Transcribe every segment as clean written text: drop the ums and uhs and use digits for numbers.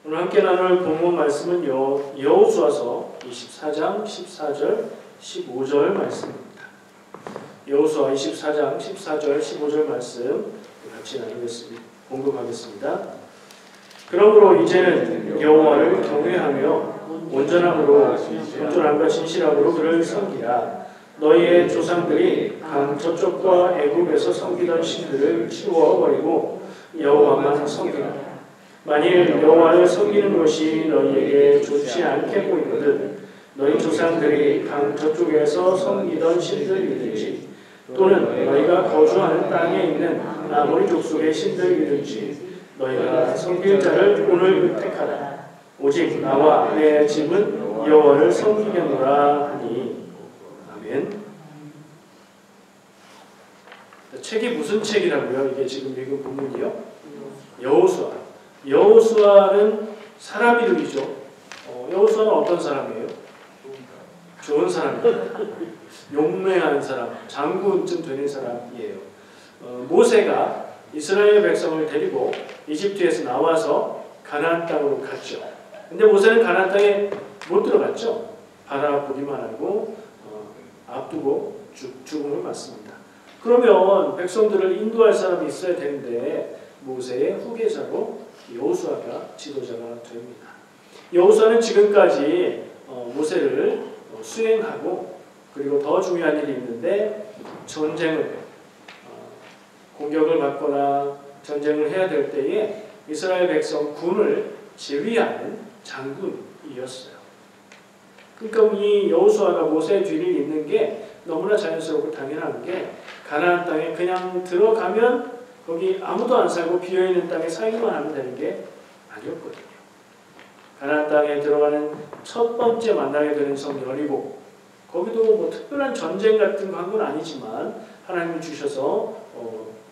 오늘 함께 나눌 본문 말씀은 여호수아서 24장 14절 15절 말씀입니다. 여호수아 24장 14절 15절 말씀 같이 나누겠습니다. 공독하겠습니다. 그러므로 이제는 여호와를 경외하며 온전함으로 온전함과 진실함으로 그를 섬기라. 너희의 조상들이 강 저쪽과 애굽에서 섬기던 신들을 치워버리고 여호와만 섬기라. 만일 여호와를 섬기는 것이 너희에게 좋지 않게 보이거든 너희 조상들이 강 저쪽에서 섬기던 신들이든지 또는 너희가 거주하는 땅에 있는 아모리 족속의 신들이든지 너희가 섬길 자를 오늘 택하라. 오직 나와 내 집은 여호와를 섬기겠노라 하니. 아멘. 책이 무슨 책이라고요? 이게 지금 읽은 본문이요? 여호수아. 여호수아는 사람 이름이죠. 여호수아는 어떤 사람이에요? 좋은 사람이에요. 용맹한 사람, 장군쯤 되는 사람이에요. 모세가 이스라엘 백성을 데리고 이집트에서 나와서 가나안 땅으로 갔죠. 근데 모세는 가나안 땅에 못 들어갔죠. 바라보기만 하고 앞두고 죽음을 맞습니다. 그러면 백성들을 인도할 사람이 있어야 되는데 모세의 후계자로 여호수아가 지도자가 됩니다. 여호수아는 지금까지 모세를 수행하고 그리고 더 중요한 일이 있는데 전쟁을 공격을 받거나 전쟁을 해야 될 때에 이스라엘 백성 군을 지휘하는 장군이었어요. 그러니까 이 여호수아가 모세의 뒤를 잇는 게 너무나 자연스럽고 당연한 게 가나안 땅에 그냥 들어가면 거기 아무도 안 살고 비어있는 땅에 살기만 하면 되는 게 아니었거든요. 가나안 땅에 들어가는 첫 번째 만나게 되는 성이 여리고 거기도 뭐 특별한 전쟁 같은 거 한 건 아니지만 하나님이 주셔서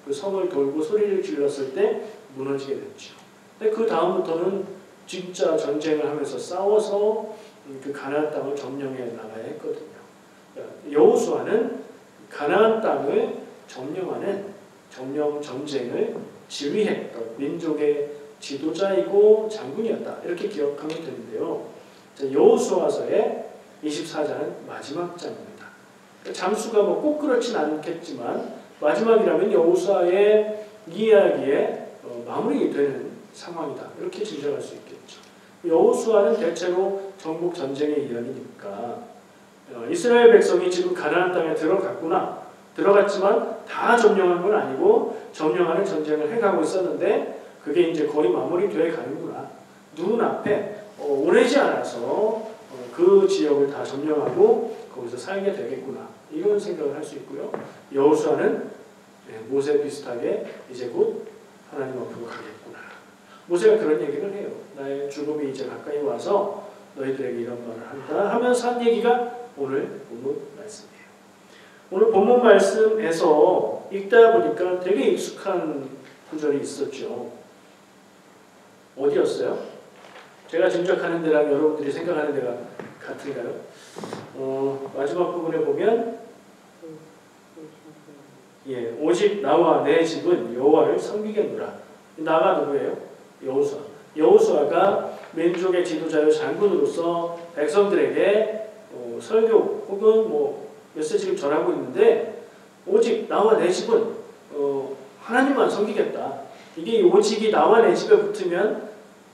그 성을 돌고 소리를 질렀을 때 무너지게 됐죠. 근데 그 다음부터는 진짜 전쟁을 하면서 싸워서 그 가나안 땅을 점령해 나가야 했거든요. 여호수아는 가나안 땅을 점령하는 점령 전쟁을 지휘했던 민족의 지도자이고 장군이었다. 이렇게 기억하면 되는데요. 여호수아서의 24장은 마지막 장입니다. 장수가 뭐 꼭 그렇진 않겠지만 마지막이라면 여호수아의 이야기의 마무리 되는 상황이다. 이렇게 짐작할 수 있겠죠. 여호수아는 대체로 정복 전쟁의 이야기니까 이스라엘 백성이 지금 가나안 땅에 들어갔구나. 들어갔지만 다 점령한 건 아니고 점령하는 전쟁을 해가고 있었는데 그게 이제 거의 마무리되어 가는구나. 눈앞에 오래지 않아서 그 지역을 다 점령하고 거기서 살게 되겠구나. 이런 생각을 할 수 있고요. 여호수아는 모세 비슷하게 이제 곧 하나님 앞으로 가겠구나. 모세가 그런 얘기를 해요. 나의 죽음이 이제 가까이 와서 너희들에게 이런 말을 한다 하면서 한 얘기가 오늘 본문 말씀이에요. 오늘 본문 말씀에서 읽다 보니까 되게 익숙한 구절이 있었죠. 어디였어요? 제가 짐작하는 데랑 여러분들이 생각하는 데가 같은가요? 마지막 부분에 보면 오직 나와 내 집은 여호와를 섬기겠노라. 나가 누구예요? 여호수아. 여호수아가 민족의 지도자요 장군으로서 백성들에게 설교 혹은 뭐 메시지를 전하고 있는데 오직 나와 내 집은 하나님만 섬기겠다. 이게 오직이 나와 내 집에 붙으면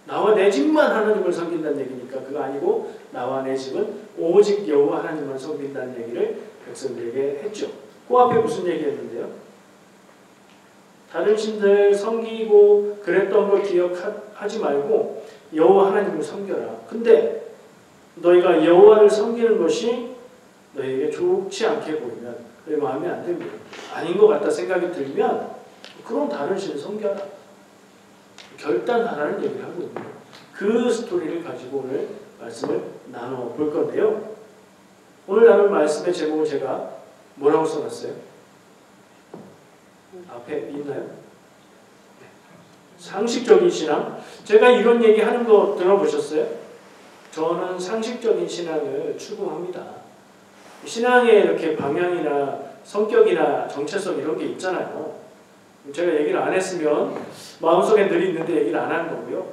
나와 내 집만 하나님을 섬긴다는 얘기니까 그거 아니고 나와 내 집은 오직 여호와 하나님만 섬긴다는 얘기를 백성들에게 했죠. 그 앞에 무슨 얘기했는데요? 다른 신들 섬기고 그랬던 걸 기억하지 말고 여호와 하나님을 섬겨라. 근데 너희가 여호와를 섬기는 것이 너희에게 좋지 않게 보이면 그게 마음에 안 듭니다. 아닌 것 같다 생각이 들면 그럼 다른 신을 섬겨라. 결단하라는 얘기를 하거든요. 그 스토리를 가지고 오늘 말씀을 나눠볼 건데요. 오늘 나눌 말씀의 제목을 제가 뭐라고 써놨어요? 앞에 있나요? 상식적인 신앙. 제가 이런 얘기 하는 거 들어보셨어요? 저는 상식적인 신앙을 추구합니다. 신앙에 이렇게 방향이나 성격이나 정체성 이런 게 있잖아요. 제가 얘기를 안 했으면 마음속에 늘 있는데 얘기를 안 하는 거고요.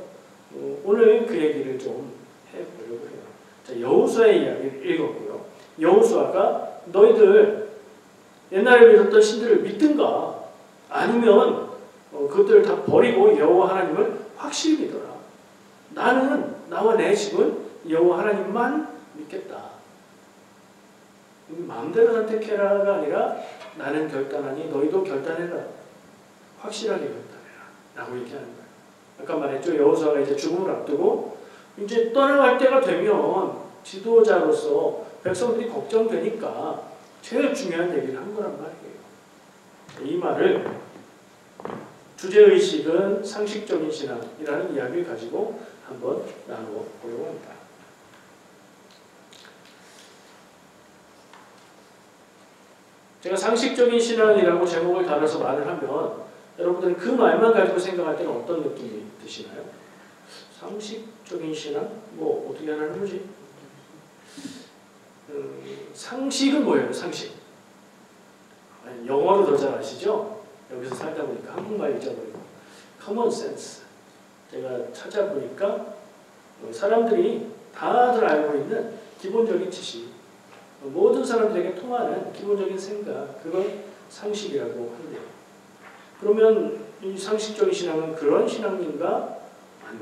오늘 얘기를 좀 해보려고 해요. 자, 여호수아의 이야기를 읽었고요. 여호수아가 너희들 옛날에 믿었던 신들을 믿든가 아니면 그것들을 다 버리고 여호와 하나님을 확실히 믿어라. 나는 나와 내 집은 여호와 하나님만 믿겠다. 마음대로 선택해라가 아니라 나는 결단하니 너희도 결단해라. 확실하게 결단해라. 라고 얘기하는 거예요. 아까 말했죠. 여호수아가 이제 죽음을 앞두고 이제 떠나갈 때가 되면 지도자로서 백성들이 걱정되니까 제일 중요한 얘기를 한 거란 말이에요. 이 말을 주제의식은 상식적인 신앙이라는 이야기를 가지고 한번 나눠보려고 합니다. 제가 상식적인 신앙이라고 제목을 달아서 말을 하면 여러분들은 그 말만 가지고 생각할 때는 어떤 느낌이 드시나요? 상식적인 신앙? 뭐 어떻게 하는 거지? 상식은 뭐예요? 상식. 영어로 더 잘 아시죠? 여기서 살다 보니까 한국말 잊어버리고 common sense. 제가 찾아보니까 사람들이 다들 알고 있는 기본적인 지식, 모든 사람들에게 통하는 기본적인 생각, 그걸 상식이라고 한대요. 그러면 이 상식적인 신앙은 그런 신앙인가? 아니요.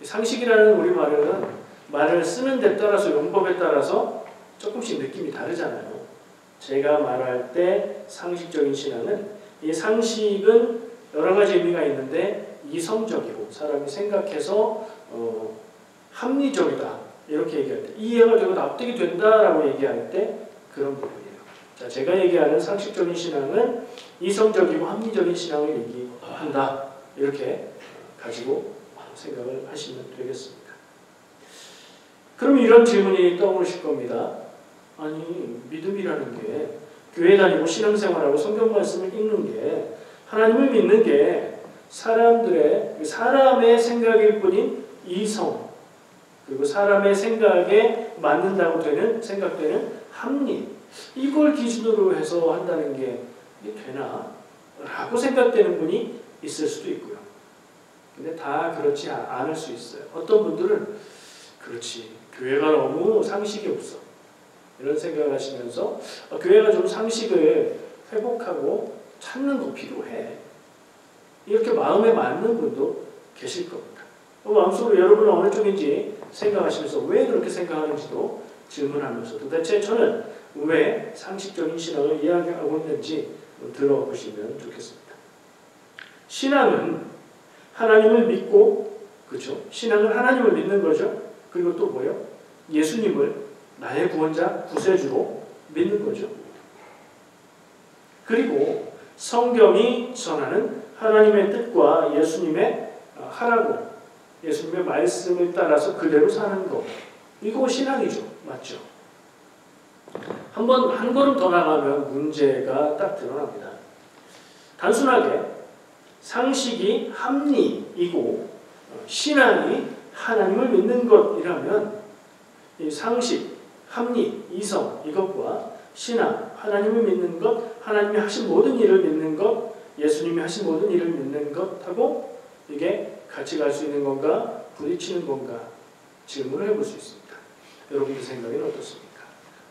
상식이라는 우리말은 말을 쓰는 데 따라서 용법에 따라서 조금씩 느낌이 다르잖아요. 제가 말할 때 상식적인 신앙은 이 상식은 여러 가지 의미가 있는데 이성적이고 사람이 생각해서 합리적이다 이렇게 얘기할 때 이해가 되고 납득이 된다라고 얘기할 때 그런 부분이에요. 자, 제가 얘기하는 상식적인 신앙은 이성적이고 합리적인 신앙을 얘기한다 이렇게 가지고 생각을 하시면 되겠습니다. 그럼 이런 질문이 떠오르실 겁니다. 아니 믿음이라는 게 교회 다니고 신앙생활하고 성경 말씀을 읽는 게 하나님을 믿는 게 사람의 생각일 뿐인 이성 그리고 사람의 생각에 맞는다고 생각되는 합리 이걸 기준으로 해서 한다는 게 이게 되나? 라고 생각되는 분이 있을 수도 있고요. 근데 다 그렇지 않을 수 있어요. 어떤 분들은 그렇지 교회가 너무 상식이 없어 이런 생각을 하시면서 교회가 좀 상식을 회복하고 찾는 거 필요해 이렇게 마음에 맞는 분도 계실 겁니다. 마음속으로 여러분은 어느 쪽인지 생각하시면서 왜 그렇게 생각하는지도 질문하면서 도대체 저는 왜 상식적인 신앙을 이야기하고 있는지 들어보시면 좋겠습니다. 신앙은 하나님을 믿고 그렇죠? 신앙은 하나님을 믿는 거죠. 그리고 또 뭐요? 예수님을 나의 구원자, 구세주로 믿는 거죠. 그리고 성경이 전하는 하나님의 뜻과 예수님의 하라고 예수님의 말씀을 따라서 그대로 사는 것 이거 신앙이죠. 맞죠? 한 걸음 더 나가면 문제가 딱 드러납니다. 단순하게 상식이 합리이고 신앙이 하나님을 믿는 것이라면 이 상식, 합리, 이성 이것과 신앙, 하나님을 믿는 것, 하나님이 하신 모든 일을 믿는 것, 예수님이 하신 모든 일을 믿는 것하고 이게 같이 갈 수 있는 건가? 부딪히는 건가? 질문을 해볼 수 있습니다. 여러분들 생각은 어떻습니까?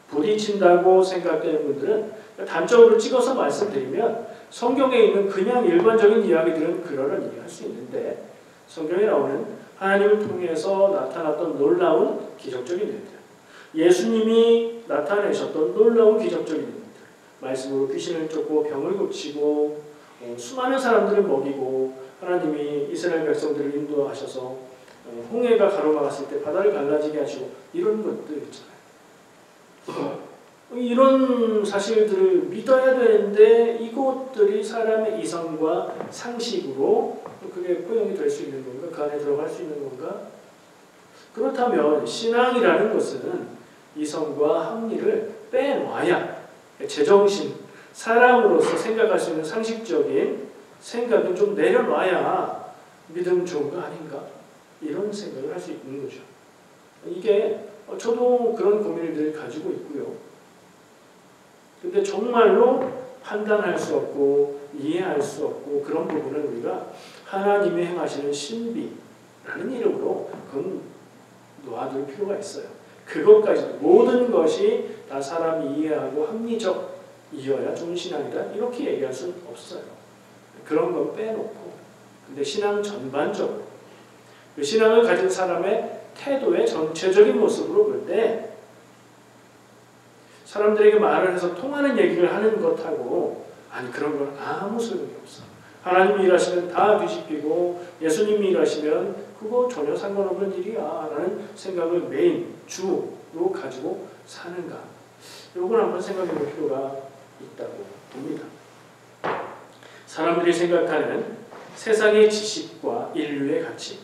부딪힌다고 생각되는 분들은 단적으로 찍어서 말씀드리면 성경에 있는 그냥 일반적인 이야기들은 그러려니 할 수 있는데 성경에 나오는 하나님을 통해서 나타났던 놀라운 기적적인 일들 예수님이 나타내셨던 놀라운 기적적인 일들 말씀으로 귀신을 쫓고 병을 고치고 수많은 사람들을 먹이고 하나님이 이스라엘 백성들을 인도하셔서 홍해가 가로막았을 때 바다를 갈라지게 하시고 이런 것들 있잖아요. 이런 사실들을 믿어야 되는데 이것들이 사람의 이성과 상식으로 그게 포용이 될 수 있는 건가? 그 안에 들어갈 수 있는 건가? 그렇다면 신앙이라는 것은 이성과 합리를 빼놔야 제정신, 사람으로서 생각할 수 있는 상식적인 생각은 좀 내려놔야 믿음 좋은 거 아닌가? 이런 생각을 할 수 있는 거죠. 이게 저도 그런 고민을 늘 가지고 있고요. 근데 정말로 판단할 수 없고 이해할 수 없고 그런 부분은 우리가 하나님이 행하시는 신비라는 이름으로 그건 놔둘 필요가 있어요. 그것까지도 모든 것이 다 사람이 이해하고 합리적이어야 좋은 신앙이다 이렇게 얘기할 수는 없어요. 그런 건 빼놓고 근데 신앙 전반적으로 그 신앙을 가진 사람의 태도의 전체적인 모습으로 볼 때 사람들에게 말을 해서 통하는 얘기를 하는 것하고 아니 그런 건 아무 소용이 없어. 하나님이 일하시면 다 뒤집히고 예수님이 일하시면 그거 전혀 상관없는 일이야 라는 생각을 메인 주로 가지고 사는가. 이걸 한번 생각해 볼 필요가 있다고 봅니다. 사람들이 생각하는 세상의 지식과 인류의 가치,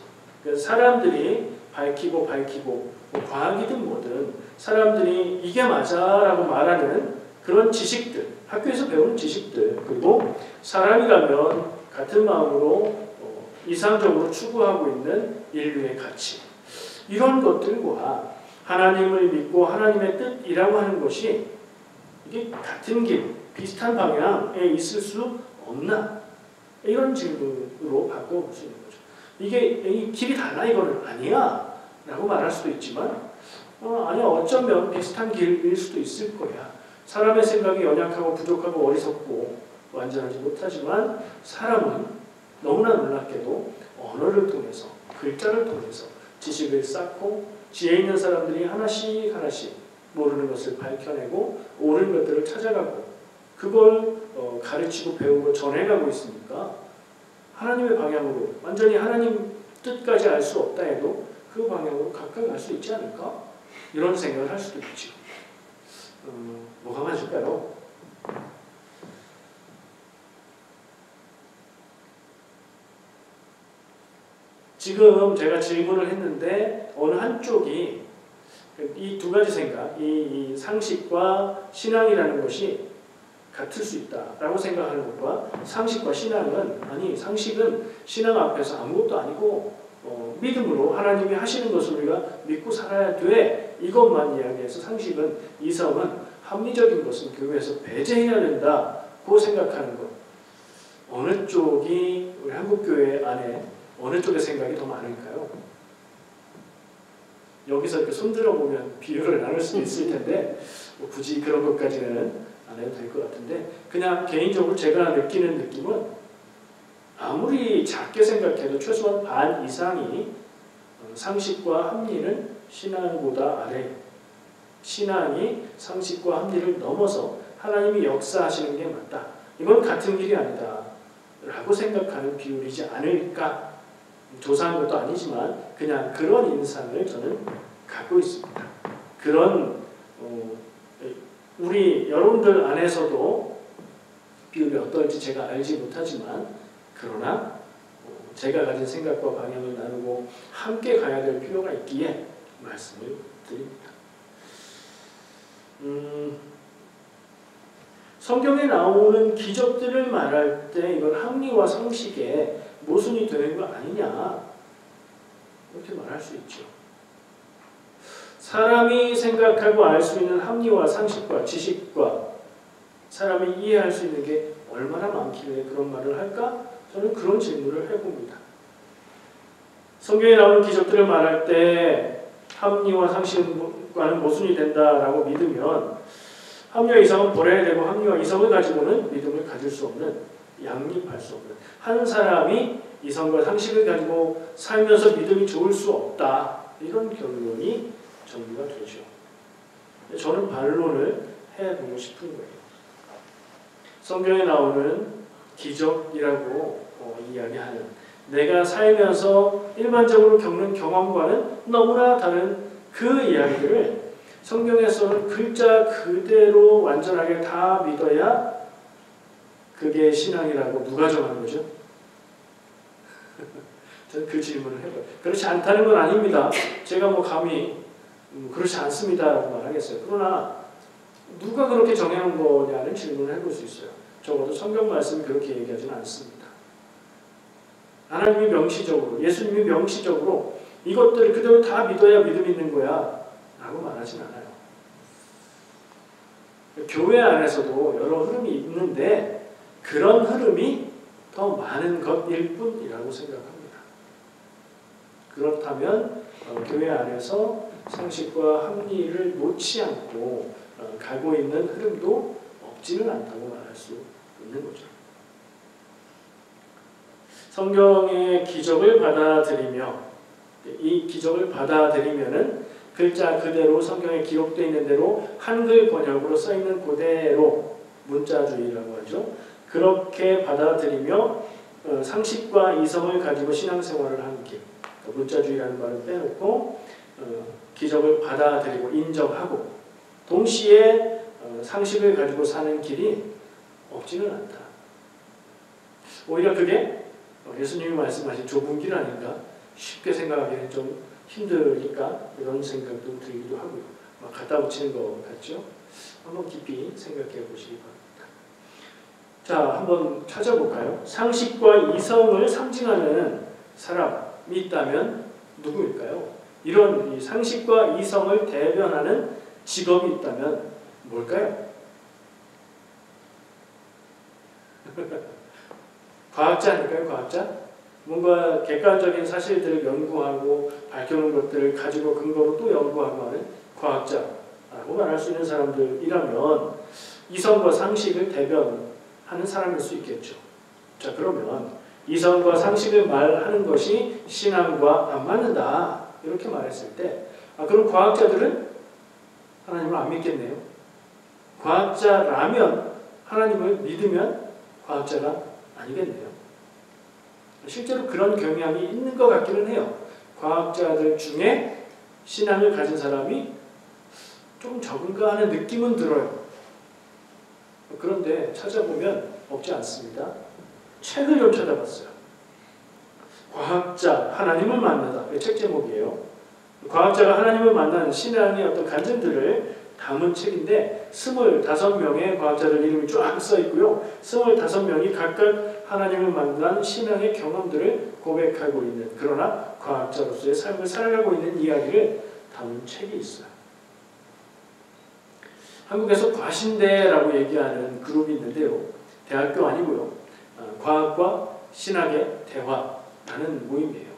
사람들이 밝히고 뭐 과학이든 뭐든 사람들이 이게 맞아라고 말하는 그런 지식들, 학교에서 배우는 지식들, 그리고 사람이라면 같은 마음으로 이상적으로 추구하고 있는 인류의 가치, 이런 것들과 하나님을 믿고 하나님의 뜻이라고 하는 것이 이게 같은 길, 비슷한 방향에 있을 수 없나? 이런 질문으로 바꿔볼 수 있는 거죠. 이게 길이 달라 이거는 아니야 라고 말할 수도 있지만 아니 어쩌면 비슷한 길일 수도 있을 거야. 사람의 생각이 연약하고 부족하고 어리석고 완전하지 못하지만 사람은 너무나 놀랍게도 언어를 통해서 글자를 통해서 지식을 쌓고 지혜 있는 사람들이 하나씩 모르는 것을 밝혀내고 옳은 것들을 찾아가고 그걸 가르치고 배우고 전해가고 있으니까 하나님의 방향으로 완전히 하나님 뜻까지 알 수 없다 해도 그 방향으로 가까이 갈 수 있지 않을까? 이런 생각을 할 수도 있죠. 뭐가 맞을까요? 지금 제가 질문을 했는데 어느 한쪽이 이 두 가지 생각, 이 상식과 신앙이라는 것이 같을 수 있다라고 생각하는 것과 상식과 신앙은 아니 상식은 신앙 앞에서 아무것도 아니고 믿음으로 하나님이 하시는 것을 우리가 믿고 살아야 돼 이것만 이야기해서 상식은 이성은 합리적인 것은 교회에서 배제해야 된다고 생각하는 것 어느 쪽이 우리 한국교회 안에 어느 쪽의 생각이 더 많을까요? 여기서 이렇게 손들어 보면 비율을 나눌 수도 있을 텐데 뭐 굳이 그런 것까지는 안 해도 될 것 같은데 그냥 개인적으로 제가 느끼는 느낌은 아무리 작게 생각해도 최소한 반 이상이 상식과 합리는 신앙보다 아래 신앙이 상식과 합리를 넘어서 하나님이 역사하시는 게 맞다. 이건 같은 길이 아니다 라고 생각하는 비율이지 않을까. 조사한 것도 아니지만 그냥 그런 인상을 저는 갖고 있습니다. 그런 우리 여러분들 안에서도 비율이 어떨지 제가 알지 못하지만 그러나 제가 가진 생각과 방향을 나누고 함께 가야 될 필요가 있기에 말씀을 드립니다. 성경에 나오는 기적들을 말할 때 이건 합리와 상식에 모순이 되는 거 아니냐 이렇게 말할 수 있죠. 사람이 생각하고 알 수 있는 합리와 상식과 지식과 사람이 이해할 수 있는 게 얼마나 많길래 그런 말을 할까? 저는 그런 질문을 해봅니다. 성경에 나오는 기적들을 말할 때 합리와 상식과는 모순이 된다라고 믿으면 합리와 이성은 버려야 되고 합리와 이성을 가지고는 믿음을 가질 수 없는 양립할 수 없는 한 사람이 이성과 상식을 가지고 살면서 믿음이 좋을 수 없다. 이런 결론이 정리가 되죠. 저는 반론을 해보고 싶은 거예요. 성경에 나오는 기적이라고 이야기하는 내가 살면서 일반적으로 겪는 경험과는 너무나 다른 그 이야기들을 성경에서는 글자 그대로 완전하게 다 믿어야 그게 신앙이라고 누가 정한 거죠? 저는 그 질문을 해봐요. 그렇지 않다는 건 아닙니다. 제가 뭐 감히 그렇지 않습니다라고 말하겠어요. 그러나 누가 그렇게 정해놓은 거냐는 질문을 해볼 수 있어요. 적어도 성경 말씀이 그렇게 얘기하지는 않습니다. 하나님이 명시적으로, 예수님이 명시적으로 이것들을 그대로 다 믿어야 믿음 있는 거야 라고 말하진 않아요. 교회 안에서도 여러 흐름이 있는데 그런 흐름이 더 많은 것일 뿐이라고 생각합니다. 그렇다면 교회 안에서 상식과 합리를 놓지 않고 가고 있는 흐름도 없지는 않다고 말할 수 있는 거죠. 성경의 기적을 받아들이며 이 기적을 받아들이면은 글자 그대로 성경에 기록되어 있는 대로 한글 번역으로 써 있는 그대로 문자주의라고 하죠. 그렇게 받아들이며 상식과 이성을 가지고 신앙생활을 하는 길, 문자주의라는 말을 빼놓고 기적을 받아들이고 인정하고 동시에 상식을 가지고 사는 길이 없지는 않다. 오히려 그게 예수님이 말씀하신 좁은 길 아닌가? 쉽게 생각하기는 좀 힘드니까 이런 생각도 들기도 하고요. 막 갖다 붙이는 것 같죠? 한번 깊이 생각해 보시기 바랍니다. 자, 한번 찾아볼까요? 상식과 이성을 상징하는 사람이 있다면 누구일까요? 이런 이 상식과 이성을 대변하는 직업이 있다면 뭘까요? 과학자 아닐까요? 과학자? 뭔가 객관적인 사실들을 연구하고 밝혀놓은 것들을 가지고 근거로 또 연구하고 하는 과학자라고 말할 수 있는 사람들이라면 이성과 상식을 대변하는 사람일 수 있겠죠. 자, 그러면 이성과 상식을 말하는 것이 신앙과 안 맞는다 이렇게 말했을 때 그럼 과학자들은 하나님을 안 믿겠네요. 과학자라면 하나님을 믿으면 과학자가 아니겠네요. 실제로 그런 경향이 있는 것 같기는 해요. 과학자들 중에 신앙을 가진 사람이 좀 적은가 하는 느낌은 들어요. 그런데 찾아보면 없지 않습니다. 책을 좀 찾아봤어요. 과학자, 하나님을 만나다. 책 제목이에요. 과학자가 하나님을 만나는 신앙의 어떤 간증들을 담은 책인데 25명의 과학자들 이름이 쫙 써 있고요. 25명이 각각 하나님을 만난 신앙의 경험들을 고백하고 있는 그러나 과학자로서의 삶을 살아가고 있는 이야기를 담은 책이 있어요. 한국에서 과신대라고 얘기하는 그룹이 있는데요. 대학교 아니고요. 과학과 신학의 대화라는 모임이에요.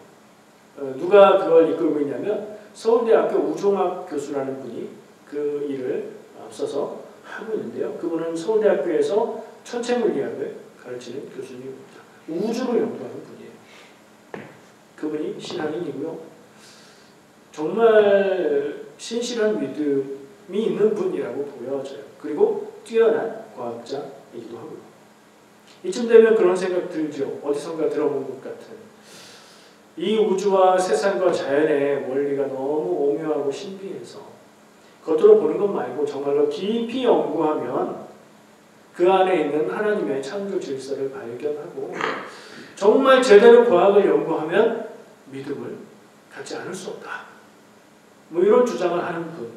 누가 그걸 이끌고 있냐면 서울대학교 우종학 교수라는 분이 그 일을 앞서서 하고 있는데요. 그분은 서울대학교에서 천체물리학을 가르치는 교수님입니다. 우주를 연구하는 분이에요. 그분이 신앙인이고요. 정말 신실한 믿음이 있는 분이라고 보여져요. 그리고 뛰어난 과학자이기도 하고요. 이쯤 되면 그런 생각 들죠. 어디선가 들어본 것 같은. 이 우주와 세상과 자연의 원리가 너무 오묘하고 신비해서 겉으로 보는 것 말고 정말로 깊이 연구하면 그 안에 있는 하나님의 창조 질서를 발견하고 정말 제대로 과학을 연구하면 믿음을 갖지 않을 수 없다. 뭐 이런 주장을 하는 분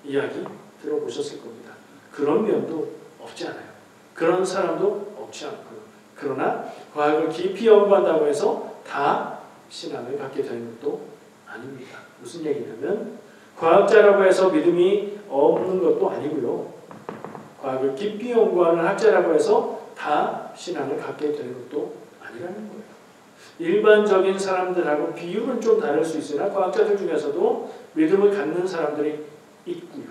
이야기 들어보셨을 겁니다. 그런 면도 없지 않아요. 그런 사람도 없지 않고요. 그러나 과학을 깊이 연구한다고 해서 다 신앙을 갖게 되는 것도 아닙니다. 무슨 얘기냐면 과학자라고 해서 믿음이 없는 것도 아니고요. 과학을 깊이 연구하는 학자라고 해서 다 신앙을 갖게 되는 것도 아니라는 거예요. 일반적인 사람들하고 비율은 좀 다를 수 있으나 과학자들 중에서도 믿음을 갖는 사람들이 있고요.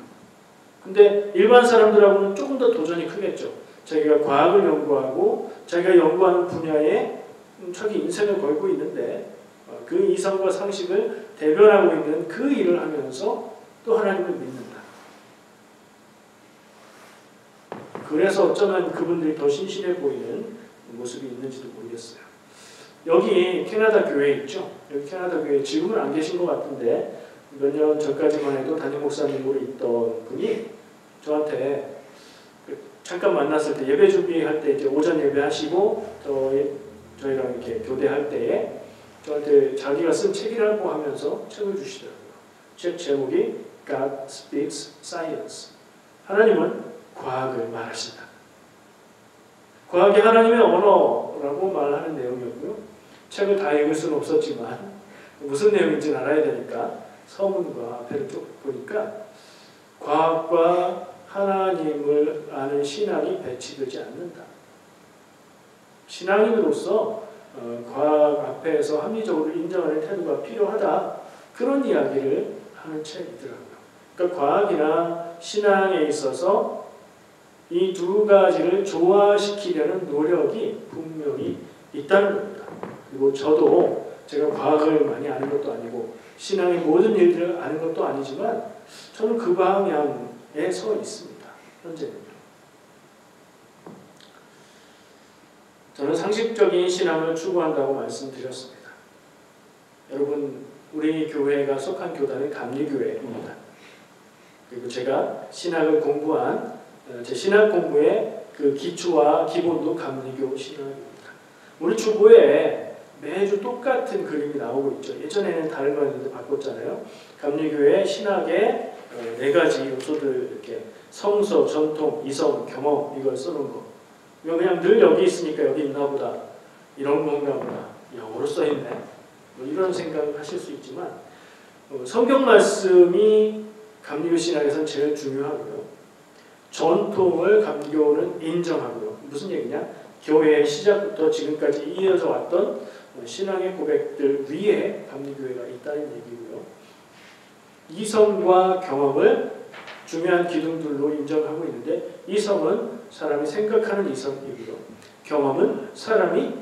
근데 일반 사람들하고는 조금 더 도전이 크겠죠. 자기가 과학을 연구하고 자기가 연구하는 분야에 자기 인생을 걸고 있는데 그 이성과 상식을 대변하고 있는 그 일을 하면서 또 하나님을 믿는다. 그래서 어쩌면 그분들이 더 신실해 보이는 모습이 있는지도 모르겠어요. 여기 캐나다 교회 있죠? 여기 캐나다 교회 지금은 안 계신 것 같은데 몇 년 전까지만 해도 담임 목사님으로 있던 분이 저한테 잠깐 만났을 때 예배 준비할 때 이제 오전 예배 하시고 저희랑 이렇게 교대할 때에 저한테 자기가 쓴 책이라고 하면서 책을 주시더라고요. 책 제목이 God Speaks Science. 하나님은 과학을 말하신다. 과학이 하나님의 언어라고 말하는 내용이었고요. 책을 다 읽을 수는 없었지만 무슨 내용인지는 알아야 되니까 서문과 앞에를 쭉 보니까 과학과 하나님을 아는 신앙이 배치되지 않는다. 신앙인으로서 과학 앞에서 합리적으로 인정하는 태도가 필요하다. 그런 이야기를 하는 책이더라고요. 그러니까 과학이나 신앙에 있어서 이 두 가지를 조화시키려는 노력이 분명히 있다는 겁니다. 그리고 저도 제가 과학을 많이 아는 것도 아니고 신앙의 모든 일들을 아는 것도 아니지만 저는 그 방향에 서 있습니다. 현재는요. 저는 상식적인 신앙을 추구한다고 말씀드렸습니다. 여러분, 우리 교회가 속한 교단은 감리교회입니다. 그리고 제가 신학을 공부한 제 신학 공부의 그 기초와 기본도 감리교 신학입니다. 우리 주보에 매주 똑같은 그림이 나오고 있죠. 예전에는 다른 거였는데 바꿨잖아요. 감리교회 신학의 4가지 요소들, 이렇게 성서, 전통, 이성, 경험, 이걸 써놓은 거. 이거 그냥 늘 여기 있으니까 여기 있나 보다, 이런 건가 보다, 영어로 써있네, 뭐 이런 생각을 하실 수 있지만 성경 말씀이 감리교 신학에서는 제일 중요하고요. 전통을 감리교는 인정하고요. 무슨 얘기냐? 교회의 시작부터 지금까지 이어져 왔던 신앙의 고백들 위에 감리교회가 있다는 얘기고요. 이성과 경험을 중요한 기둥들로 인정하고 있는데, 이성은 사람이 생각하는 이성이고요. 경험은 사람이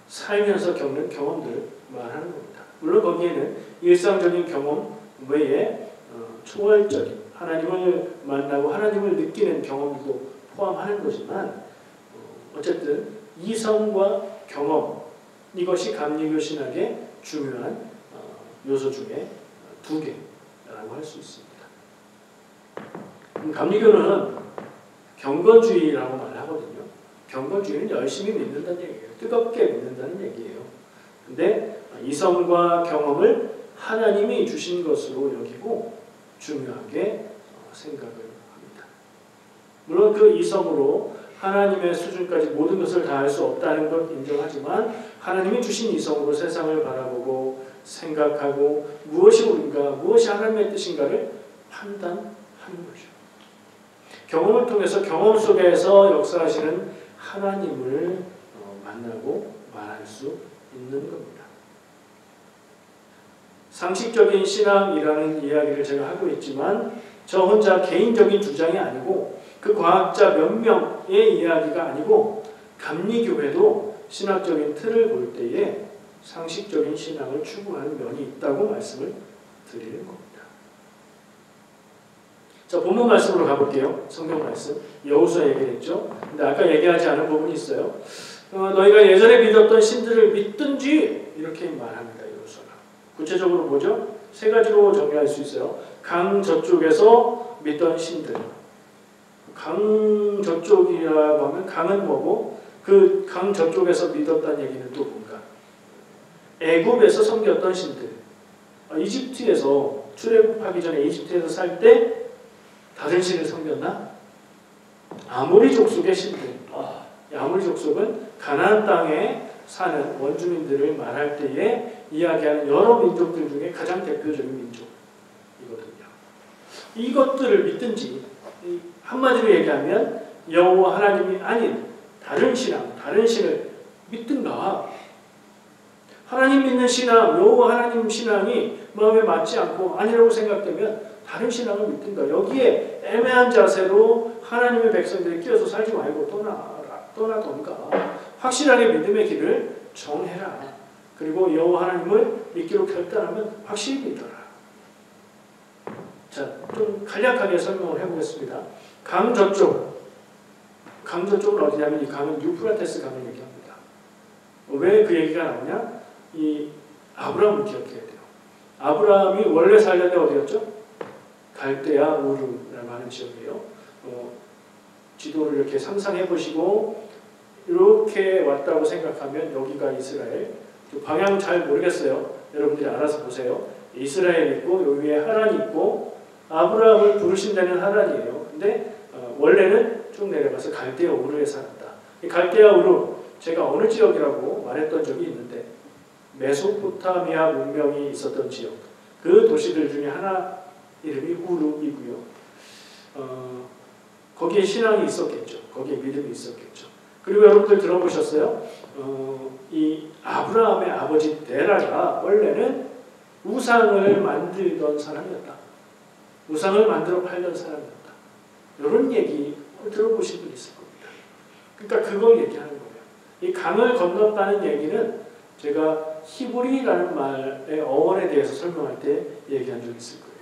살면서 겪는 경험들을 말하는 겁니다. 물론 거기에는 일상적인 경험 외에 초월적인 하나님을 만나고 하나님을 느끼는 경험도 포함하는 거지만, 어쨌든 이성과 경험, 이것이 감리교 신학의 중요한 요소 중에 2개라고 할 수 있습니다. 감리교는 경건주의라고 말하거든요. 경건주의는 열심히 믿는다는 얘기예요. 뜨겁게 믿는다는 얘기예요. 근데 이성과 경험을 하나님이 주신 것으로 여기고 중요하게 생각을 합니다. 물론 그 이성으로 하나님의 수준까지 모든 것을 다 할 수 없다는 것 인정하지만, 하나님이 주신 이성으로 세상을 바라보고 생각하고 무엇이 옳은가, 무엇이 하나님의 뜻인가를 판단하는 거죠. 경험을 통해서 경험 속에서 역사하시는 하나님을 만나고 말할 수 있는 겁니다. 상식적인 신앙이라는 이야기를 제가 하고 있지만, 저 혼자 개인적인 주장이 아니고 그 과학자 몇 명의 이야기가 아니고, 감리교회도 신학적인 틀을 볼 때에 상식적인 신앙을 추구하는 면이 있다고 말씀을 드리는 겁니다. 자, 본문 말씀으로 가볼게요. 성경 말씀. 여호수아 얘기했죠. 근데 아까 얘기하지 않은 부분이 있어요. 너희가 예전에 믿었던 신들을 믿든지, 이렇게 말합니다. 여호수아가. 구체적으로 뭐죠? 3가지로 정리할 수 있어요. 강 저쪽에서 믿던 신들. 강 저쪽이라고 하면 강은 뭐고, 그 강 저쪽에서 믿었다는 얘기는 또 뭔가? 애굽에서 섬겼던 신들. 이집트에서 출애굽하기 전에 이집트에서 살 때 다른 신을 섬겼나? 아모리 족속의 신들. 아모리 족속은 가나안 땅에 사는 원주민들을 말할 때에 이야기하는 여러 민족들 중에 가장 대표적인 민족이거든요. 이것들을 믿든지, 한마디로 얘기하면 여호와 하나님이 아닌 다른 신앙, 다른 신을 믿든가. 하나님 믿는 신앙, 여호와 하나님 신앙이 마음에 맞지 않고 아니라고 생각되면 다른 신앙을 믿든가. 여기에 애매한 자세로 하나님의 백성들이 끼어서 살지 말고 떠나던가. 확실하게 믿음의 길을 정해라. 그리고 여호와 하나님을 믿기로 결단하면 확실히 믿어라. 자, 좀 간략하게 설명을 해보겠습니다. 강 저쪽. 강 저쪽은 어디냐면, 이 강은 유프라테스 강을 얘기합니다. 왜 그 얘기가 나오냐? 이 아브라함을 기억해야 돼요. 아브라함이 원래 살던 데 어디였죠? 갈대아 우르라고 하는 지역이에요. 지도를 이렇게 상상해 보시고 이렇게 왔다고 생각하면 여기가 이스라엘. 방향 잘 모르겠어요. 여러분들이 알아서 보세요. 이스라엘 있고 여기 위에 하란이 있고, 아브라함을 부르신다는 하란이에요. 근데 원래는 쭉 내려가서 갈대아 우르에 살았다. 이 갈대아 우르, 제가 어느 지역이라고 말했던 적이 있는데, 메소포타미아 문명이 있었던 지역. 그 도시들 중에 하나 이름이 우르이고요. 거기에 신앙이 있었겠죠. 거기에 믿음이 있었겠죠. 그리고 여러분들 들어보셨어요? 이 아브라함의 아버지 데라가 원래는 우상을 만들던 사람이었다. 우상을 만들어 팔던 사람이었다. 이런 얘기 들어보신 분 있을 겁니다. 그러니까 그걸 얘기하는 거예요. 이 강을 건넜다는 얘기는 제가 히브리라는 말의 어원에 대해서 설명할 때 얘기한 적이 있을 거예요.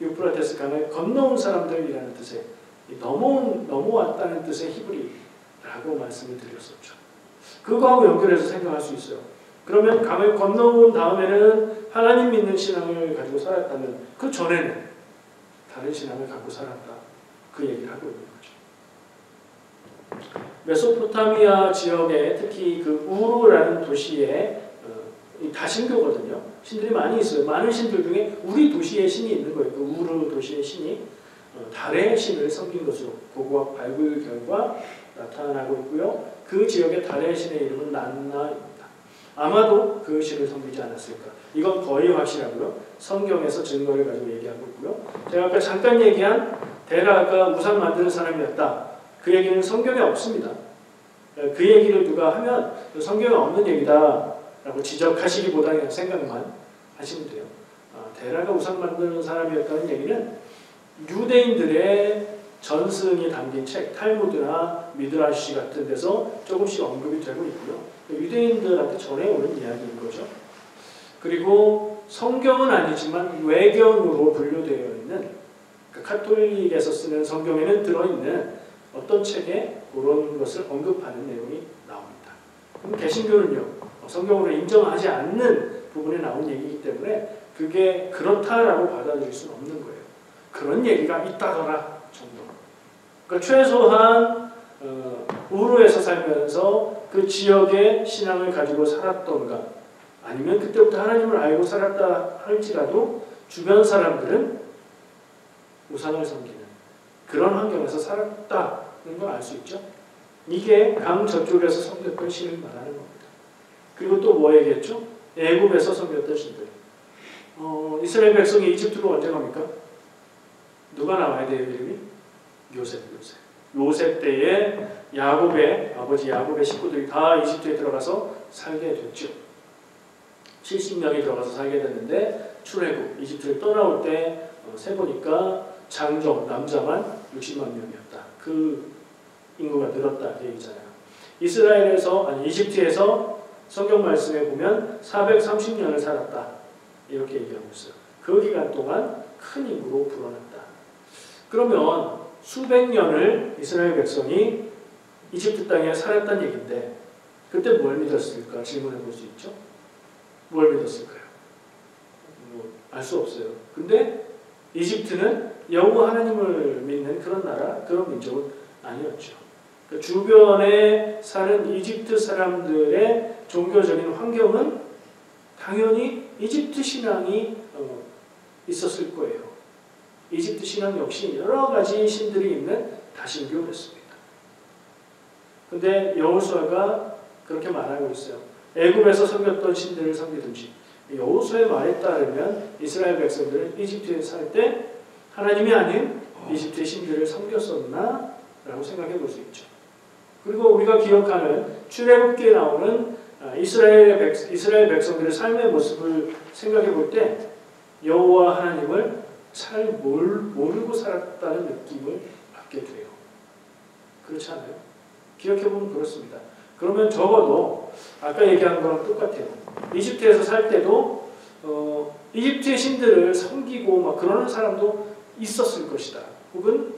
유프라테스 강을 건너온 사람들이라는 뜻의 넘어왔다는 뜻의 히브리라고 말씀을 드렸었죠. 그거하고 연결해서 생각할 수 있어요. 그러면 강을 건너온 다음에는 하나님 믿는 신앙을 가지고 살았다면 그 전에는 다른 신앙을 갖고 살았다. 그 얘기를 하고 있는 거죠. 메소포타미아 지역에 특히 그 우르라는 도시에 다신교거든요. 신들이 많이 있어요. 많은 신들 중에 우리 도시에 신이 있는 거예요. 그 우르 도시의 신이 달의 신을 섬긴 것으로 고고학 발굴 결과 나타나고 있고요. 그 지역의 달의 신의 이름은 난나입니다. 아마도 그 신을 섬기지 않았을까. 이건 거의 확실하고요. 성경에서 증거를 가지고 얘기하고 있고요. 제가 아까 잠깐 얘기한 데라가 우상 만드는 사람이었다. 그 얘기는 성경에 없습니다. 그 얘기를 누가 하면 성경에 없는 얘기다 라고 지적하시기보다는 그냥 생각만 하시면 돼요. 데라가 우상 만드는 사람이었다는 얘기는 유대인들의 전승이 담긴 책 탈무드나 미드라시 같은 데서 조금씩 언급이 되고 있고요. 유대인들한테 전해오는 이야기인 거죠. 그리고 성경은 아니지만 외경으로 분류되어 있는 카톨릭에서 쓰는 성경에는 들어있는 어떤 책에 그런 것을 언급하는 내용이 나옵니다. 그럼 개신교는요, 성경으로 인정하지 않는 부분에 나온 얘기이기 때문에 그게 그렇다라고 받아들일 수는 없는 거예요. 그런 얘기가 있다더라 정도. 그러니까 최소한 우르에서 살면서 그 지역의 신앙을 가지고 살았던가 아니면 그때부터 하나님을 알고 살았다 할지라도 주변 사람들은 우상을 섬기는 그런 환경에서 살았다는 걸 알 수 있죠. 이게 강 저쪽에서 섬겼던 신을 말하는 겁니다. 그리고 또 뭐 얘기했죠? 애굽에서 섬겼던 신들. 이스라엘 백성이 이집트로 언제 갑니까? 누가 나와야 돼요, 이름이? 요셉 때에 야곱의 아버지 야곱의 식구들이 다 이집트에 들어가서 살게 됐죠. 70명이 들어가서 살게 됐는데 출애굽 이집트를 떠나올 때 세보니까 장정 남자만 60만 명이었다. 그 인구가 늘었다 그 얘기잖아요. 이집트에서 성경 말씀에 보면 430년을 살았다 이렇게 얘기하고 있어요. 그 기간 동안 큰 인구로 불어났다. 그러면 수백 년을 이스라엘 백성이 이집트 땅에 살았다는 얘기인데 그때 뭘 믿었을까 질문해 볼 수 있죠. 뭘 믿었을까요? 알 수 없어요. 근데 이집트는 여호와 하나님을 믿는 그런 나라, 그런 민족은 아니었죠. 그러니까 주변에 사는 이집트 사람들의 종교적인 환경은 당연히 이집트 신앙이 있었을 거예요. 이집트 신앙 역시 여러 가지 신들이 있는 다신교였습니다. 근데 여호수아가 그렇게 말하고 있어요. 애굽에서 섬겼던 신들을 섬기든지. 여호수아의 말에 따르면 이스라엘 백성들은 이집트에 살 때 하나님이 아닌 이집트의 신들을 섬겼었나? 라고 생각해 볼 수 있죠. 그리고 우리가 기억하는 출애굽기에 나오는 이스라엘 백성들의 삶의 모습을 생각해 볼 때 여호와 하나님을 잘 모르고 살았다는 느낌을 받게 돼요. 그렇지 않아요? 기억해 보면 그렇습니다. 그러면 적어도 아까 얘기한 거랑 똑같아요. 이집트에서 살 때도 이집트의 신들을 섬기고 막 그러는 사람도 있었을 것이다. 혹은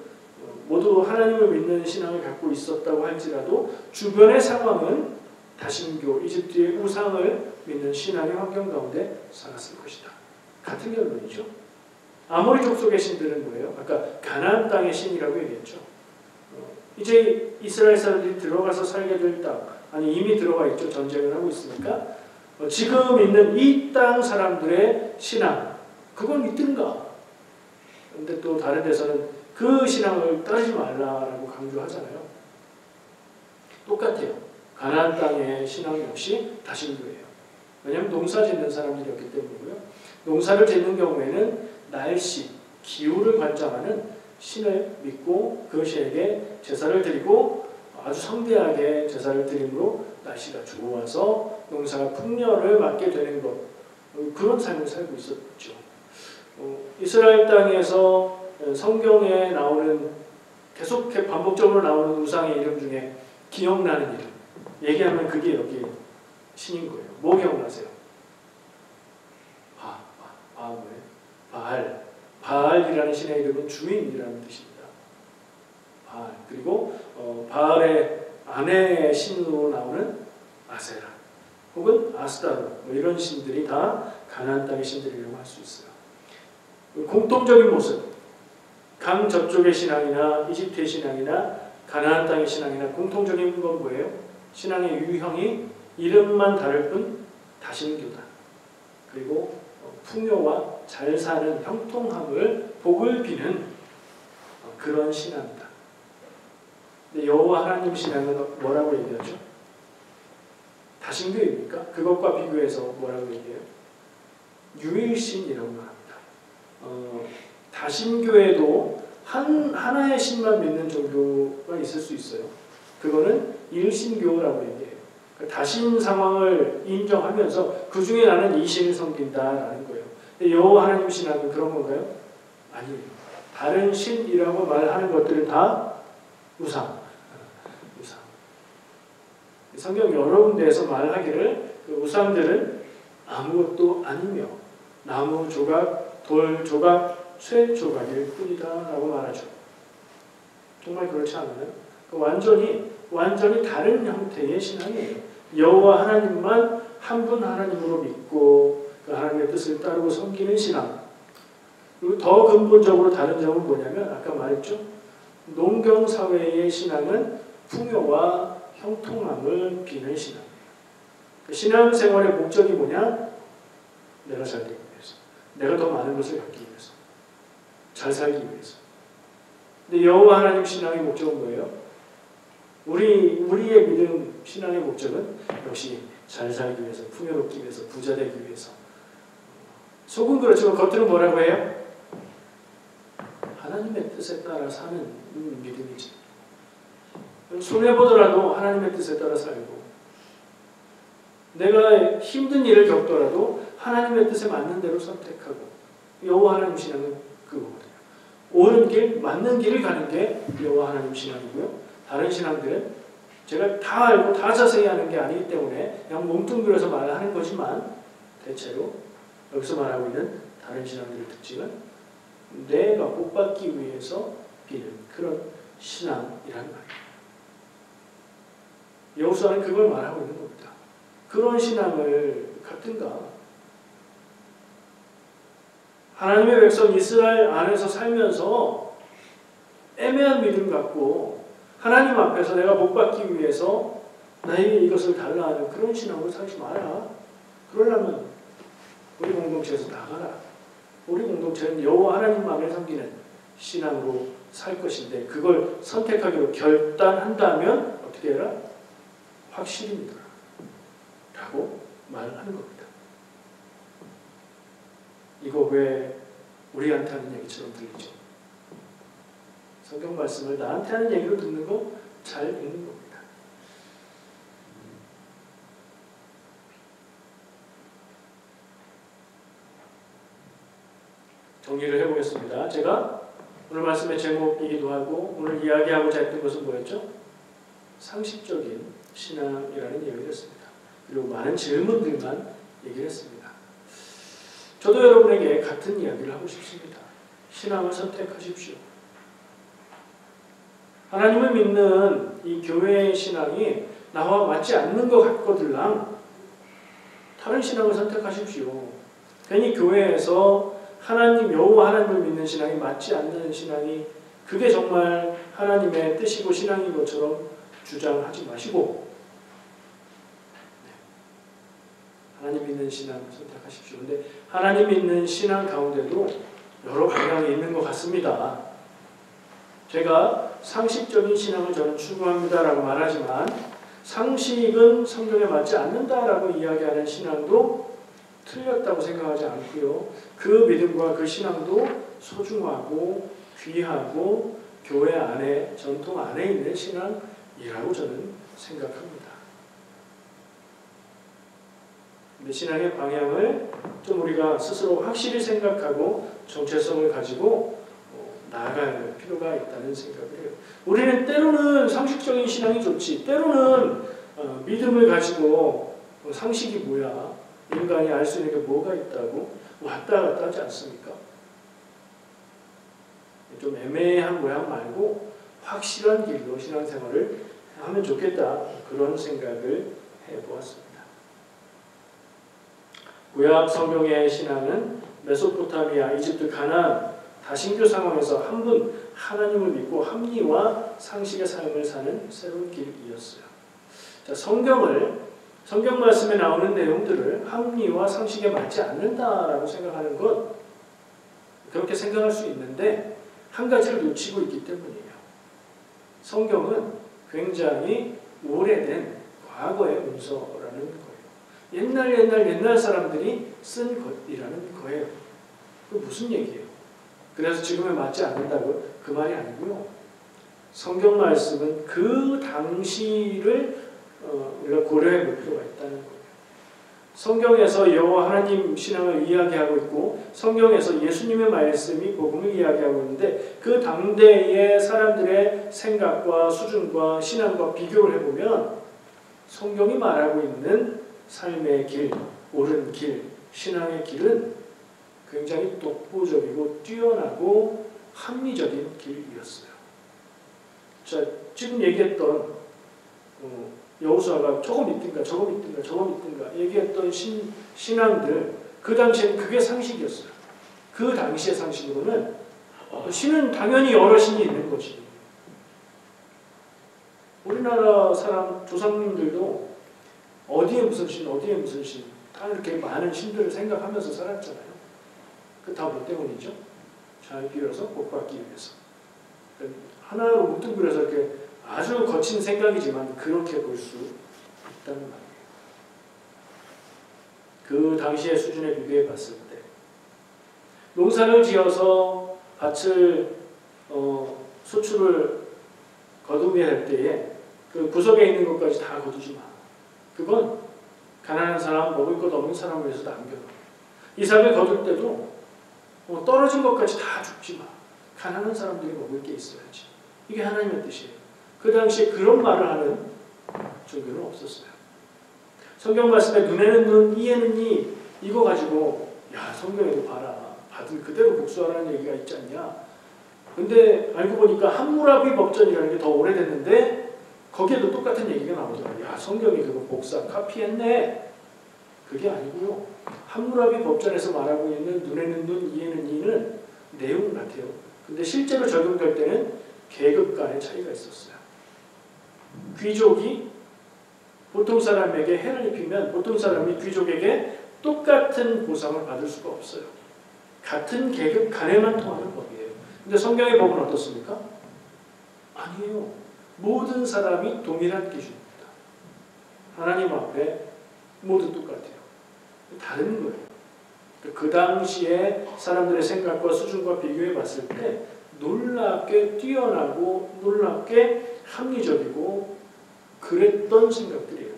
모두 하나님을 믿는 신앙을 갖고 있었다고 할지라도 주변의 상황은 다신교, 이집트의 우상을 믿는 신앙의 환경 가운데 살았을 것이다. 같은 결론이죠. 아모리 족속의 신들은 뭐예요? 아까 가나안 땅의 신이라고 얘기했죠. 이제 이스라엘 사람들이 들어가서 살게 될 땅, 아니 이미 들어가 있죠. 전쟁을 하고 있으니까 지금 있는 이 땅 사람들의 신앙, 그걸 믿든가. 근데 또 다른 데서는 그 신앙을 따르지 말라라고 강조하잖아요. 똑같아요. 가나안 땅의 신앙 역시 다신교예요. 왜냐하면 농사 짓는 사람들이었기 때문이고요. 농사를 짓는 경우에는 날씨, 기후를 관장하는 신을 믿고 그 신에게 제사를 드리고 아주 성대하게 제사를 드림으로 날씨가 좋아서 농사가 풍년을 맞게 되는 것, 그런 삶을 살고 있었죠. 이스라엘 땅에서 성경에 나오는 계속 반복적으로 나오는 우상의 이름 중에 기억나는 이름, 얘기하면 그게 여기 신인 거예요. 뭐 기억나세요? 바알. 바알이라는 신의 이름은 주인이라는 뜻입니다. 바알. 그리고 바알의 아내의 신으로 나오는 아세라 혹은 아스타로, 이런 신들이 다 가나안 땅의 신들이라고 할 수 있어요. 공통적인 모습, 강 저쪽의 신앙이나 이집트의 신앙이나 가나안 땅의 신앙이나 공통적인 건 뭐예요? 신앙의 유형이 이름만 다를 뿐 다신교다. 그리고 풍요와 잘 사는 형통함을 복을 비는 그런 신앙이다. 근데 여호와 하나님 신앙은 뭐라고 얘기하죠? 다신교입니까? 그것과 비교해서 뭐라고 얘기해요? 유일신이라고 말합니다. 다신교에도 하나의 신만 믿는 정도가 있을 수 있어요. 그거는 일신교라고 얘기해요. 다신 상황을 인정하면서 그 중에 나는 이 신을 섬긴다라는 거예요. 여호와 하나님 신앙은 그런 건가요? 아니에요. 다른 신이라고 말하는 것들은 다 우상. 성경 여러 군데에서 말하기를 그 우상들은 아무것도 아니며 나무 조각, 돌 조각, 쇠 조각일 뿐이다 라고 말하죠. 정말 그렇지 않나요? 완전히 다른 형태의 신앙이에요. 여호와 하나님만 한 분 하나님으로 믿고 그 하나님의 뜻을 따르고 섬기는 신앙. 그리고 더 근본적으로 다른 점은 뭐냐면 아까 말했죠. 농경사회의 신앙은 풍요와 형통함을 비는 신앙이에요. 신앙생활의 목적이 뭐냐? 내가 잘 되기 위해서, 내가 더 많은 것을 갖기 위해서, 잘 살기 위해서. 근데 여호와 하나님 신앙의 목적은 뭐예요? 우리의 믿음 신앙의 목적은 역시 잘 살기 위해서, 풍요롭기 위해서, 부자 되기 위해서. 속은 그렇지만 겉으로 뭐라고 해요? 하나님의 뜻에 따라 사는 믿음이지. 손해보더라도 하나님의 뜻에 따라 살고, 내가 힘든 일을 겪더라도 하나님의 뜻에 맞는 대로 선택하고. 여호와 하나님 신앙은 그거거든요. 옳은 길, 맞는 길을 가는 게 여호와 하나님 신앙이고요. 다른 신앙들은 제가 다 알고 다 자세히 하는 게 아니기 때문에 그냥 뭉뚱그려서 말하는 거지만 대체로 여기서 말하고 있는 다른 신앙들의 특징은 내가 복받기 위해서 비는 그런 신앙이라는 말이에요. 여호수아는 그걸 말하고 있는 겁니다. 그런 신앙을 갖든가, 하나님의 백성 이스라엘 안에서 살면서 애매한 믿음 갖고 하나님 앞에서 내가 복받기 위해서 나에게 이것을 달라 하는 그런 신앙으로 살지 마라. 그러려면 우리 공동체에서 나가라. 우리 공동체는 여호와 하나님만을 섬기는 신앙으로 살 것인데 그걸 선택하기로 결단한다면 어떻게 해라? 확실히 믿어라 라고 말을 하는 겁니다. 이거 왜 우리한테 하는 얘기처럼 들리죠? 성경 말씀을 나한테 하는 얘기로 듣는 거 잘 읽는 겁니다. 정리를 해보겠습니다. 제가 오늘 말씀의 제목이기도 하고 오늘 이야기하고자 했던 것은 뭐였죠? 상식적인 신앙이라는 이야기를 했습니다. 그리고 많은 질문들만 얘기를 했습니다. 저도 여러분에게 같은 이야기를 하고 싶습니다. 신앙을 선택하십시오. 하나님을 믿는 이 교회의 신앙이 나와 맞지 않는 것 같거들랑 다른 신앙을 선택하십시오. 괜히 교회에서 하나님, 여호와 하나님을 믿는 신앙이 맞지 않는 신앙이 그게 정말 하나님의 뜻이고 신앙인 것처럼 주장하지 마시고 하나님 믿는 신앙을 선택하십시오. 근데 하나님 믿는 신앙 가운데도 여러 방향이 있는 것 같습니다. 제가 상식적인 신앙을 저는 추구합니다라고 말하지만 상식은 성경에 맞지 않는다라고 이야기하는 신앙도 틀렸다고 생각하지 않고요. 그 믿음과 그 신앙도 소중하고 귀하고 교회 안에, 전통 안에 있는 신앙 저는 생각합니다. 근데 신앙의 방향을 좀 우리가 스스로 확실히 생각하고 정체성을 가지고 나아가야 할 필요가 있다는 생각을 해요. 우리는 때로는 상식적인 신앙이 좋지, 때로는 믿음을 가지고 상식이 뭐야, 인간이 알 수 있는 게 뭐가 있다고 왔다 갔다 하지 않습니까? 좀 애매한 모양 말고 확실한 길로 신앙생활을 하면 좋겠다, 그런 생각을 해보았습니다. 구약 성경의 신앙은 메소포타미아, 이집트, 가나안 다신교 상황에서 한 분 하나님을 믿고 합리와 상식의 삶을 사는 새로운 길이었어요. 자, 성경 말씀에 나오는 내용들을 합리와 상식에 맞지 않는다라고 생각하는 것, 그렇게 생각할 수 있는데 한 가지를 놓치고 있기 때문이에요. 성경은 굉장히 오래된 과거의 문서라는 거예요. 옛날 사람들이 쓴 것이라는 거예요. 그 무슨 얘기예요? 그래서 지금에 맞지 않는다고 그 말이 아니고요. 성경 말씀은 그 당시를 우리가 고려해 볼 필요가 있다는 거예요. 성경에서 여호와 하나님 신앙을 이야기하고 있고 성경에서 예수님의 말씀이 복음을 이야기하고 있는데 그 당대의 사람들의 생각과 수준과 신앙과 비교를 해보면 성경이 말하고 있는 삶의 길, 옳은 길, 신앙의 길은 굉장히 독보적이고 뛰어나고 합리적인 길이었어요. 자, 지금 얘기했던 여호수아가 저거 믿든가 얘기했던 신앙들, 그 당시엔 그게 상식이었어요. 그 당시의 상식으로는 신은 당연히 여러 신이 있는 거지. 우리나라 사람 조상님들도 어디에 무슨 신 다 이렇게 많은 신들을 생각하면서 살았잖아요. 그 다 뭐 때문이죠? 잘 기울여서 복 받기 위해서. 하나로 뭉뚱그려서 이렇게 아주 거친 생각이지만 그렇게 볼 수 있다는 말이에요. 그 당시의 수준에 비교해 봤을 때 농사를 지어서 밭을 소출을 거두게 할 때에 그 구석에 있는 것까지 다 거두지 마. 그건 가난한 사람, 먹을 것 없는 사람을 위해서 남겨놔. 이삭을 거둘 때도 떨어진 것까지 다 줍지 마. 가난한 사람들이 먹을 게 있어야지. 이게 하나님의 뜻이에요. 그 당시에 그런 말을 하는 종교는 없었어요. 성경 말씀에 눈에는 눈, 이에는 이, 이거 가지고 야, 성경에도 봐라. 받은 그대로 복수하라는 얘기가 있지 않냐. 근데 알고 보니까 함무라비 법전이라는 게 더 오래됐는데 거기에도 똑같은 얘기가 나오더라고요. 야, 성경이 그거 복사, 카피했네. 그게 아니고요. 함무라비 법전에서 말하고 있는 눈에는 눈, 이에는 이는 내용 같아요. 근데 실제로 적용될 때는 계급 간의 차이가 있었어요. 귀족이 보통 사람에게 해를 입히면 보통 사람이 귀족에게 똑같은 보상을 받을 수가 없어요. 같은 계급 간에만 통하는 법이에요. 근데 성경의 법은 어떻습니까? 아니에요. 모든 사람이 동일한 기준입니다. 하나님 앞에 모두 똑같아요. 다른 거예요. 그 당시에 사람들의 생각과 수준과 비교해 봤을 때 놀랍게 뛰어나고 놀랍게 합리적이고 그랬던 생각들이에요.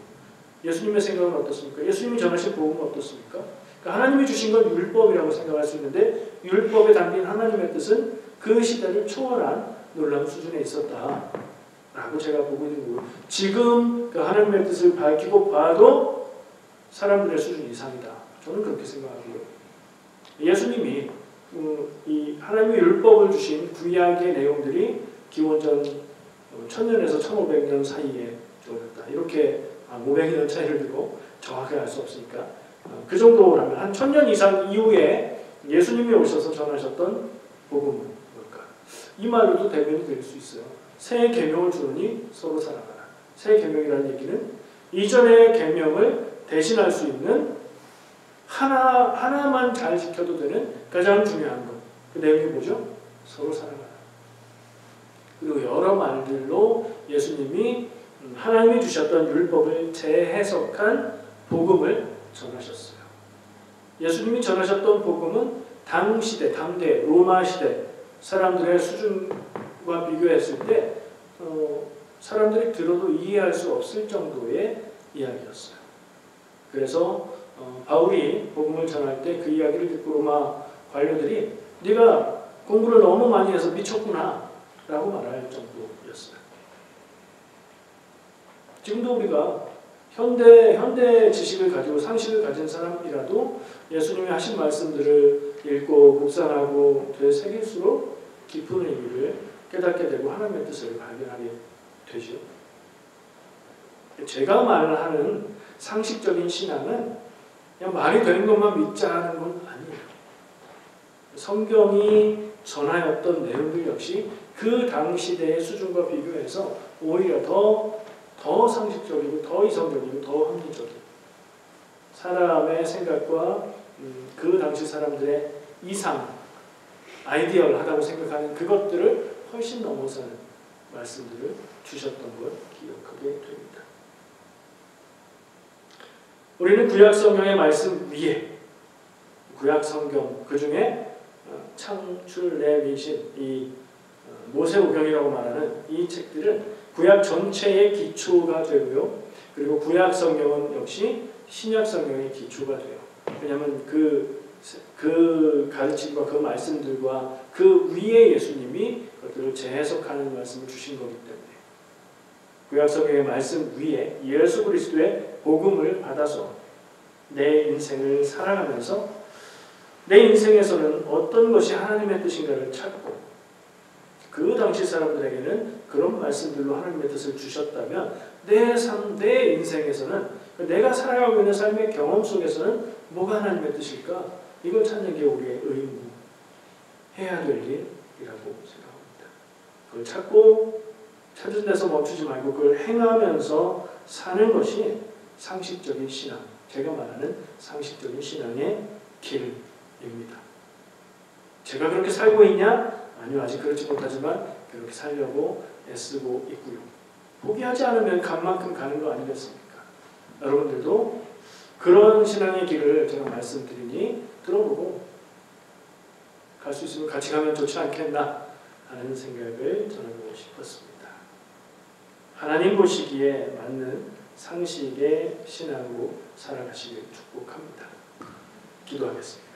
예수님의 생각은 어떻습니까? 예수님이 전하신 복음은 어떻습니까? 그러니까 하나님이 주신 건 율법이라고 생각할 수 있는데 율법에 담긴 하나님의 뜻은 그 시대를 초월한 놀라운 수준에 있었다 라고 제가 보고 있는 거고요. 지금 그 하나님의 뜻을 밝히고 봐도 사람들의 수준 이상이다. 저는 그렇게 생각하고요. 예수님이 이 하나님의 율법을 주신 구약의 내용들이 기원전 1000년에서 1500년 사이에 주어졌다. 이렇게 500년 차이를 두고 정확하게 알 수 없으니까 그 정도라면 한 1000년 이상 이후에 예수님이 오셔서 전하셨던 복음은 뭘까? 이 말로도 대변이 될 수 있어요. 새 계명을 주노니 서로 사랑하라. 새 계명이라는 얘기는 이전의 계명을 대신할 수 있는 하나만 잘 지켜도 되는 가장 중요한 것. 그 내용이 뭐죠? 서로 사랑하라. 그리고 여러 말들로 예수님이 하나님이 주셨던 율법을 재해석한 복음을 전하셨어요. 예수님이 전하셨던 복음은 당시대, 당대, 로마 시대 사람들의 수준과 비교했을 때 사람들이 들어도 이해할 수 없을 정도의 이야기였어요. 그래서 바울이 복음을 전할 때 그 이야기를 듣고 로마 관료들이 네가 공부를 너무 많이 해서 미쳤구나 라고 말할 정도였어요. 지금도 우리가 현대 지식을 가지고 상식을 가진 사람이라도 예수님이 하신 말씀들을 읽고 묵상하고 되새길수록 깊은 의미를 깨닫게 되고 하나님의 뜻을 발견하게 되죠. 제가 말하는 상식적인 신앙은 그냥 말이 되는 것만 믿자는 건 아니에요. 성경이 전하였던 내용들 역시 그 당시대의 수준과 비교해서 오히려 더 상식적이고 더 이성적이고 더 합리적이고 사람의 생각과 그 당시 사람들의 이상, 아이디얼하다고 생각하는 그것들을 훨씬 넘어서는 말씀들을 주셨던 걸 기억하게 됩니다. 우리는 구약성경의 말씀 위에 구약성경 그 중에 창출, 레위신, 이 모세오경이라고 말하는 이 책들은 구약 전체의 기초가 되고요. 그리고 구약성경은 역시 신약성경의 기초가 돼요. 왜냐하면 그 가르침과 그 말씀들과 그 위에 예수님이 그것들을 재해석하는 말씀을 주신 거기 때문에 구약성경의 말씀 위에 예수 그리스도의 복음을 받아서 내 인생을 살아가면서 내 인생에서는 어떤 것이 하나님의 뜻인가를 찾고 그 당시 사람들에게는 그런 말씀들로 하나님의 뜻을 주셨다면 내 인생에서는 내가 살아가고 있는 삶의 경험 속에서는 뭐가 하나님의 뜻일까? 이걸 찾는 게 우리의 의무, 해야 될 일이라고 생각합니다. 그걸 찾은 데서 멈추지 말고 그걸 행하면서 사는 것이 상식적인 신앙, 제가 말하는 상식적인 신앙의 길입니다. 제가 그렇게 살고 있냐? 아니요, 아직 그렇지 못하지만 그렇게 살려고 애쓰고 있고요. 포기하지 않으면 간 만큼 가는 거 아니겠습니까? 여러분들도 그런 신앙의 길을 제가 말씀드리니 들어보고 갈 수 있으면 같이 가면 좋지 않겠나 하는 생각을 전하고 싶었습니다. 하나님 보시기에 맞는 상식의 신앙으로 살아가시길 축복합니다. 기도하겠습니다.